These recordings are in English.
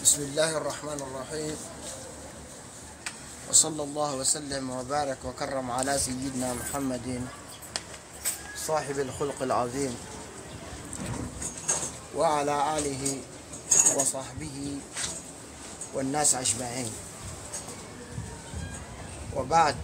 بسم الله الرحمن الرحيم، وصلى الله وسلم وبارك وكرم على سيدنا محمد صاحب الخلق العظيم وعلى آله وصحبه والناس أجمعين. وبعد،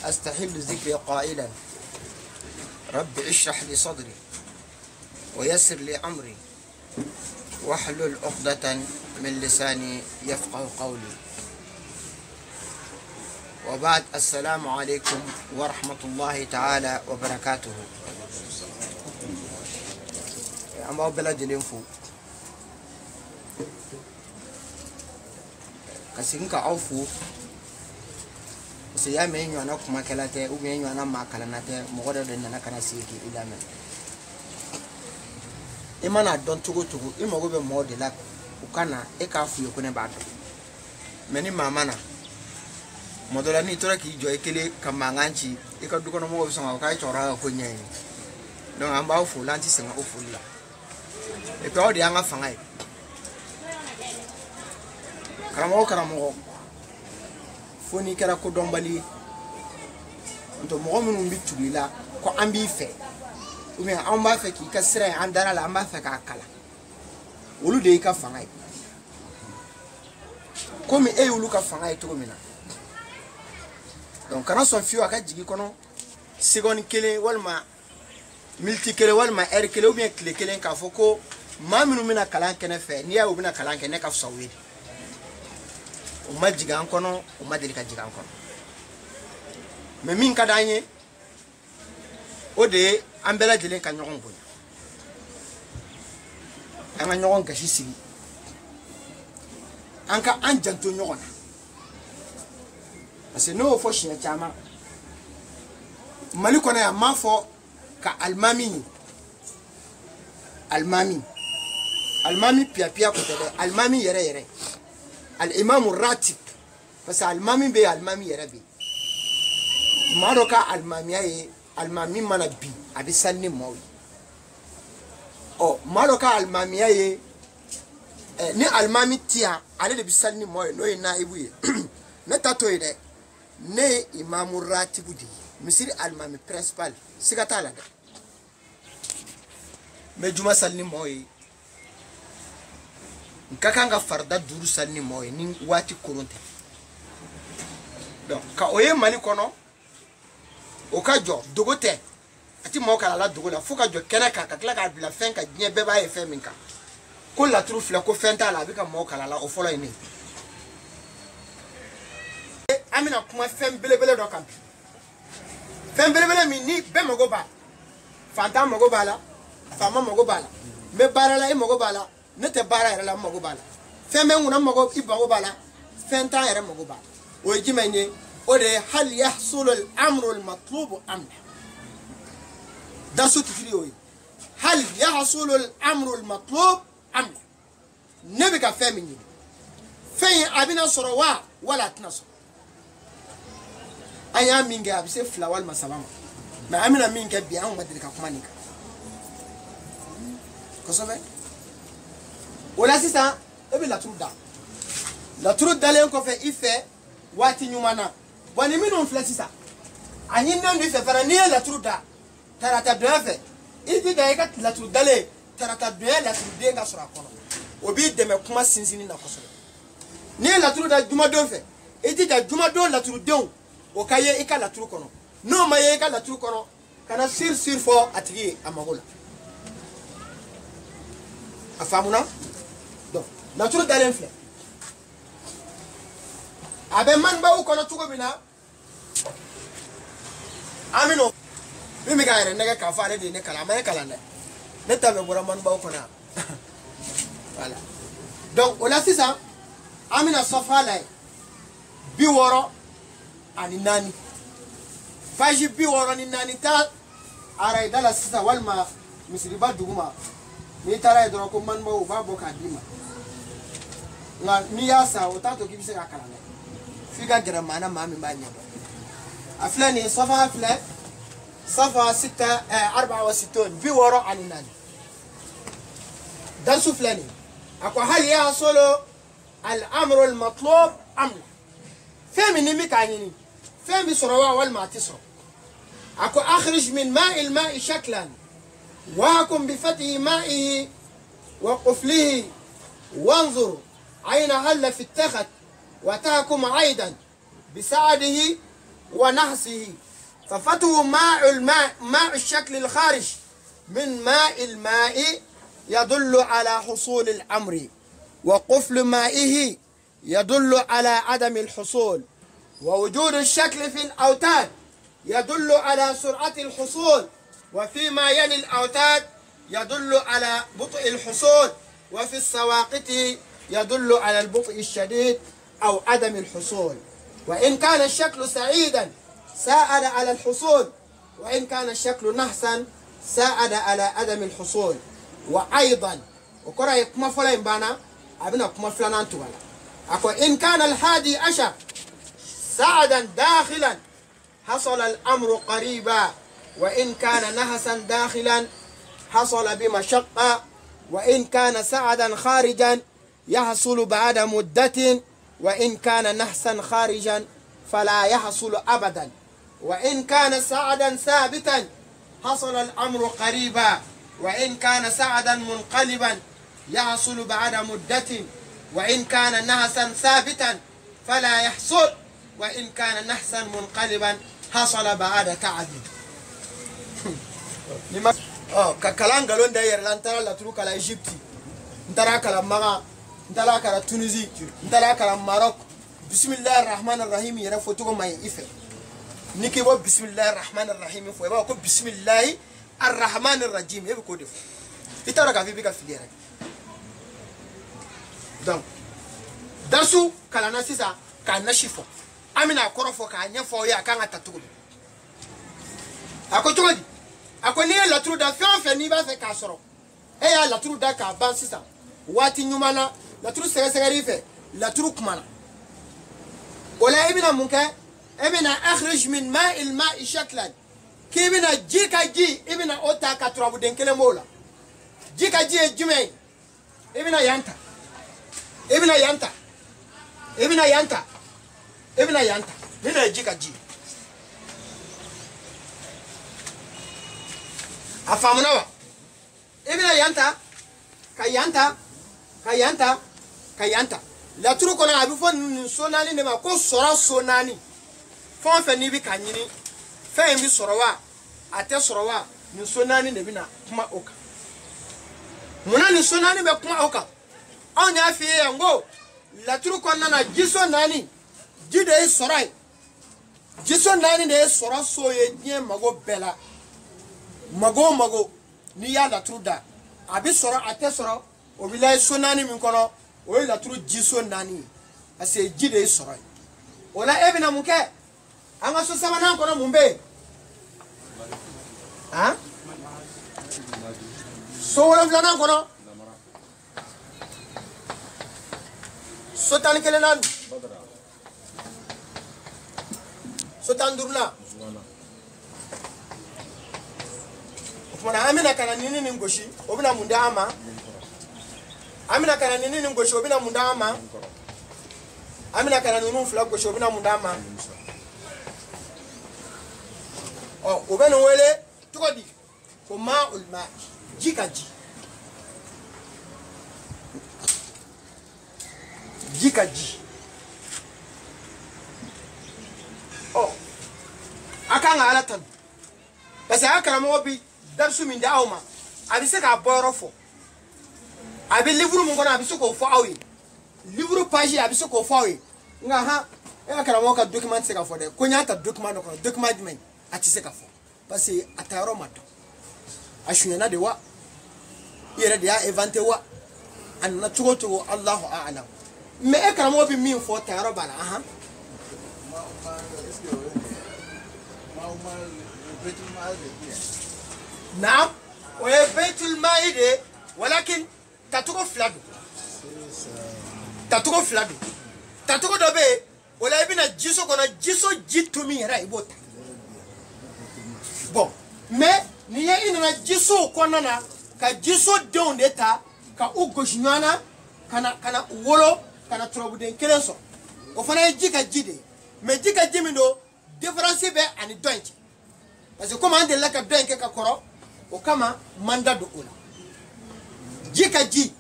أستحل ذكري قائلا: رب اشرح لي صدري ويسر لي أمري واحلل عقدة من لساني يفقه قولي. وبعد، السلام عليكم ورحمة الله تعالى وبركاته. أما بلاد الانفو كسينك أوفو سيامين يوانا كما كلاته ومين يوانا ما كلانته مغرد لنا كنا سيكي إلى من imana don tugu imogo be mode la ukana e ka fu yokone bado meni mama na modola ni tora ki jo ekele kamanganchi e ka dukono mo so ka chora ko nyen don amba fu lanti senga o fu la e pe odi anga fangai karamo foni kera ko dombali nto mo mun bi tugila ko ambi fe ou bien on va faire qui cassera en dara la mba fait kala olu de ka fanga comme e olu ka fanga to mina donc kana son fio aka jigi kono seconde kele walma multi kele walma er kele ou bien kele kele ka foko maminu mina kala kene fe ni ya obina kala kene ka fsawi o majiga an kono o madeli ka jiga an kono mais min ka danye o de ambela jelen ka ɲɔgɔn bonya an ka ɲɔgɔn gasi sigi an ka an janto ɲɔgɔn na parce que n'o fɔ siɲɛ caman Mali kɔnɔ yan m'a fɔ ka alimami piya ko tɛ dɛ alimami yɛrɛ al-imamu ratib parce que alimami bɛ alimami yɛrɛ bɛ maa dɔ ka alimamiya ye almami mana bi abi sanni mawi o malo ka almamiya ye ni almami tia ale de bi sanni mawi no ina ibu ye ne tato ide ne imamu ratibu di misiri almami principal sigata la de me juma sanni mawi nkakanga farda duru sanni mawi ni wati koronte donc ka oye Mali kono o ka jɔ dogo tɛ ati mɔgɔ kala la dogo la fo ka jɔ kɛnɛ kan ka tila k'a bila fɛn ka diɲɛ bɛɛ b'a ye fɛn min kan ko laturu filɛ ko fɛn t'a la a bɛ ka mɔgɔ kala la o fɔlɔ ye ne an bɛna kuma fɛn belebele dɔ kan bi fɛn belebele min ni bɛɛ mago b'a la fantan mago b'a la faama mago b'a la n bɛ baara la i mago b'a la ne tɛ baara yɛrɛ la n mago b'a la fɛn bɛ n kunna i mago b'a la fɛn t'an yɛrɛ mago b'a la o ye jumɛn ye o de hal yahsul al-amru al-matlub am la da su tufiri o hal yahsul al-amru al-matlub am la ne bɛ ka fɛn min ɲini fɛn a bɛna sɔrɔ wa wala a tɛna sɔrɔ an y'a min kɛ a bɛ se 2 walima 3 ma mais an bɛna min kɛ bi an ma deli ka kuma nin kan kosɛbɛ o la sisan e bɛ laturu dalen kɔfɛ i fɛ waati ɲuman na bon ni minnu filɛ sisan a ɲininen don i fɛ fana n'i ye laturu da tarata donya fɛ i jija i ka laturu dalen tarata donya laturuden ka sɔrɔ a kɔnɔ o b'i dɛmɛ kuma sinsinni na kosɛbɛ n'i ye laturu da jumadon fɛ i jija jumadon laturudenw o ka ye i ka laturu kɔnɔ n'o ma ye i ka laturu kɔnɔ kana sir fɔ a tigi ye a mago la a faamuna donc laturu dalen filɛ a bɛ manibaw kɔnɔ cogo min na amino min bɛ ka yɛrɛ nɛgɛ k'a fɔ ale de ye ne kalan a ma ne kalan dɛ ne ta bɛ bɔra manibaw kɔnɔ yan voilà donc o la sisan an bɛna safa lajɛ 64 page 64 ta arayida la sisan walima misiriba duguma n'i taara ye dɔrɔn ko manibaw u b'a bɔ k'a d'i ma nka n'i y'a san o t'a to k'i bɛ se ka kalan dɛ f'i ka gɛrɛ maa na maa min b'a ɲɛdɔn a filɛ nin ye safa filɛ safa 64 64 darsu filɛ nin أكو هل يحصل الأمر المطلوب أم لا؟ فهم نمي كانيني فهم بسروا والما تسروا. أكو أخرج من ماء الماء شكلا وحكم بفتح مائه وقفله وانظر أين هل في التخت وتحكم أيضا بسعده ونحسه. ففتح ماء الشكل الخارج من ماء الماء يدل على حصول الأمر، وقفل مائه يدل على عدم الحصول، ووجود الشكل في الأوتاد يدل على سرعة الحصول، وفيما يلي الأوتاد يدل على بطء الحصول، وفي السواقط يدل على البطء الشديد أو عدم الحصول. وإن كان الشكل سعيدا ساعد على الحصول، وإن كان الشكل نحسا ساعد على عدم الحصول. وأيضا وكرا يكما فلا ينبانا أبنا كما فلان تولا أكو إن كان الحادي عشر سعدا داخلا حصل الأمر قريبا، وإن كان نحسا داخلا حصل بمشقة، وإن كان سعدا خارجا يحصل بعد مدة، وإن كان نحسا خارجا فلا يحصل أبدا، وإن كان سعدا ثابتا حصل الأمر قريبا، وإن كان سعدا منقلبا يحصل بعد مدة، وإن كان نحسا ثابتا فلا يحصل، وإن كان نحسا منقلبا حصل بعد تعب. كلام قالون داير لانترا لا تروك على إيجيبتي انترا كلام مغا انترا كلام تونسي انترا كلام ماروك. بسم الله الرحمن الرحيم يرفوتو ما يفعل نيكي بو بسم الله الرحمن الرحيم فو يبقى بسم الله الرحمن الرحيم يبقى كودف يترى كافي بيكا في ديرك. donc darsu kalana sisa kan nashifo amina korofo ka nyefo ya kan atatugo ako chodi ako ni la tru da fe ni ba fe ka soro e ya la tru da ka ban sisa wati nyumana la tru sere fe la tru kumana ولا ابن منك ابن اخرج من ماء الماء شكلا كي ابن جيكا جي ابن اوتا كترابو دنكله مولا جيكا جي جمعي ابن يانتا ابن يانتا ابن يانتا ابن يانتا من جيكا جي افهمنا ابن يانتا كيانتا كيانتا كيانتا la turu kona abi fo sonani ne ma ko soro sonani fon fe ni bi kanyini fe mi soro wa ate soro wa ni sonani ne bi na kuma oka muna ni sonani be kuma oka onya fi yango la turu kona na jiso nani jide sorai jiso nani ne soro so ye nye mago bela mago ni ya la turu da abi soro ate soro o bi la sonani min kono o la turu jiso nani ase jide sorai ola ebina muke anga so sama nan kono mumbe ha so wala flana kono so tan kele nan so tan durna mona amina kana nini ngoshi obina munda ama amina kana nini ngosho obina mundama amina kana nunu flag gosho obina mundama oh obena wele tukodi ko ma ulma jikaji oh akanga alatan basi akara mo bi darsu min daawma abise ka borofo abi livre mun gona abi soko fo awi livre page abi soko fo awi nga ha e kala mo ka document se ka fo de ko nyata document ko document men ati se ka fo parce que ataro mato ashunya de wa yere de ya inventer wa an na tugo Allahu a'lam me e kala mo bi min fo taro bala aha نعم وبيت المائدة ولكن تاتوكو فلادو تاتوكو دوبي ولا يبينا جيسو كنا جيسو جيتومي راي بوتا bon mais niye ina جيسو كنا na ka جيسو دون دتا ka ugoshnyana kana wolo kana turabu den kelen so o fana ye ji ka ji de mais ji ka ji min do différence be ani donki parce que comme ande la ka donki ka koro o kama manda do ola ji ka ji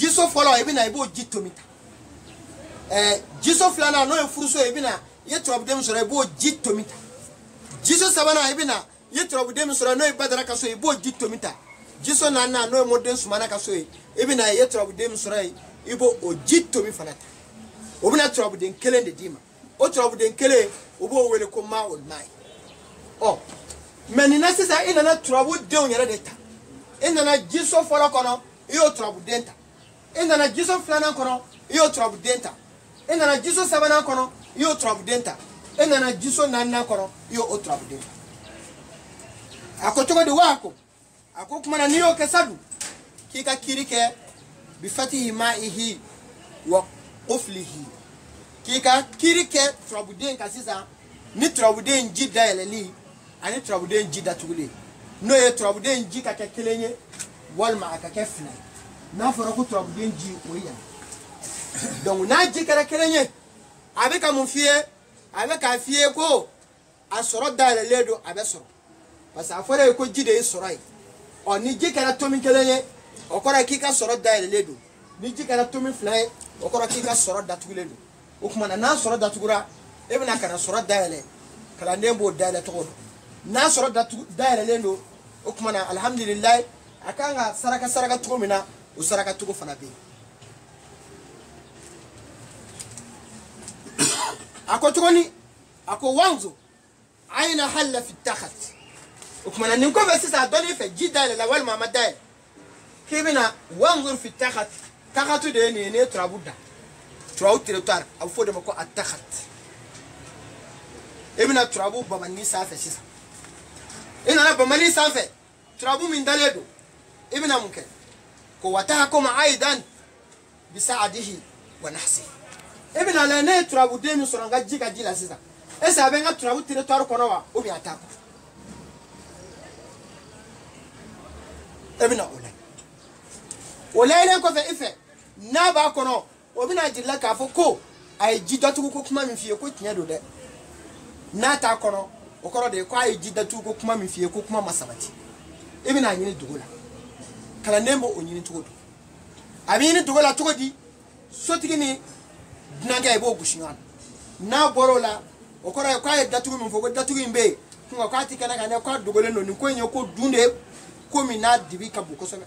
so folo e bi na ibo ji tomita ji so flana no e furuso e bi na ye turabu dem so e bo ji tomita ji so sabana e bi na ye turabu dem so no e badara ka so e bo ji tomita ji so na no e modern sumana ka so e bi na ye turabu dem so ibo o ji tomi fanata o bi na turabu den kelen de dima o turabu den kele o bo wele ko ma ol mai oh meni na sisa ina na turabu den yere de ta ina na ji so folo kono iyo turabu den ta ina na ji so flana kono iyo turabu den ta ina na ji so sabana kono iyo turabu den ta ina na ji so nanna kono iyo o turabu den ta akotogo de wako akokuma na niyo kesadu kika kirike bifatihi ma'ihi wa quflihi kika kirike trabuden kasisa ni trabuden ji daeleli ani trabuden ji datugule no ye trabuden ji ka kelenye wal ma ka kefna na fara ku trabuden ji oya donc na ji ka kelenye avec mon fie avec un fie ko asoro daelele do abesoro parce afore ko ji de sorai oni ji ka tomi kelenye okora kika soro daelele do ni ji ka tomi flay okora kika soro datugule do okuma na soro datugura ebina kana soro daele kala ndembo daele to na soro daelele do okuma na alhamdulillah akanga saraka to mina usaraka tugo fana be akotoni ako wanzo aina halla fi takhat okuma na ninko vesisa doni fe ji daele la wal mama daele kibina wanzur fi takhat takhatu de ne trabuda trawu territoire au fo de mako atakhat ibina trabu bamani safe sisa ina na bamani safe trabu min daledo ibina mumkin ko watahakum aidan bisaadihi wa nahsi ibina la ne trabu de mi soranga jika jila sisa esa benga trabu territoire kono wa obi atako ibina olele ko fe ife na ba kono obi na jilla ka fo ko ay jidatu ko kuma mi fie ko tinya do de na ta kono o koro de ko ay jidatu ko kuma mi fie ko kuma masabati ibi na nyini dugola kala nembo o nyini tugodo abi ni dugola tugodi sotigi ni dinanga e bo gushinan na borola o koro ko ay datu mi fo ko datu imbe ko ka ti kana kana ko dugole no ni ko nyo ko dunde ko mi na dibi ka bu ko so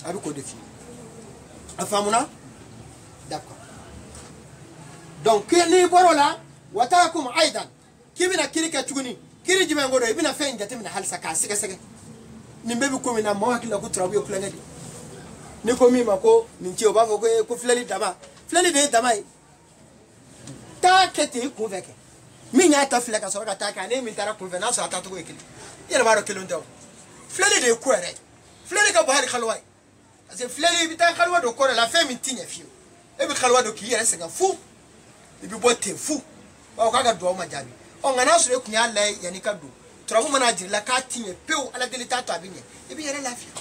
abi ko defi afamuna d'accord donc ni borola watakum aidan kibina kirika tuguni kiri jime ngodo ibina fe njate mina halsa ka sege ni mbebi ko mina mawakila ku trabu yo plangadi ni ko mi mako ni nti o ba fo ko fleli de dama ta kete ku veke mi nya ta fle ka so ka ta ka ne mi tara convenance ata to ko ekili yele baro kilo ndo fleli de ku ere fleli ka bahari khalwai ase fleli bita khalwa do ko la fe mi tinya fio e bi khalwa do ki yele senga fu e bi bote fu o ka ga do ma jabi o ngana so e kunya lai yani ka do trabu mana jirla ka tinya peu ala delita to abinye e bi yele lafiya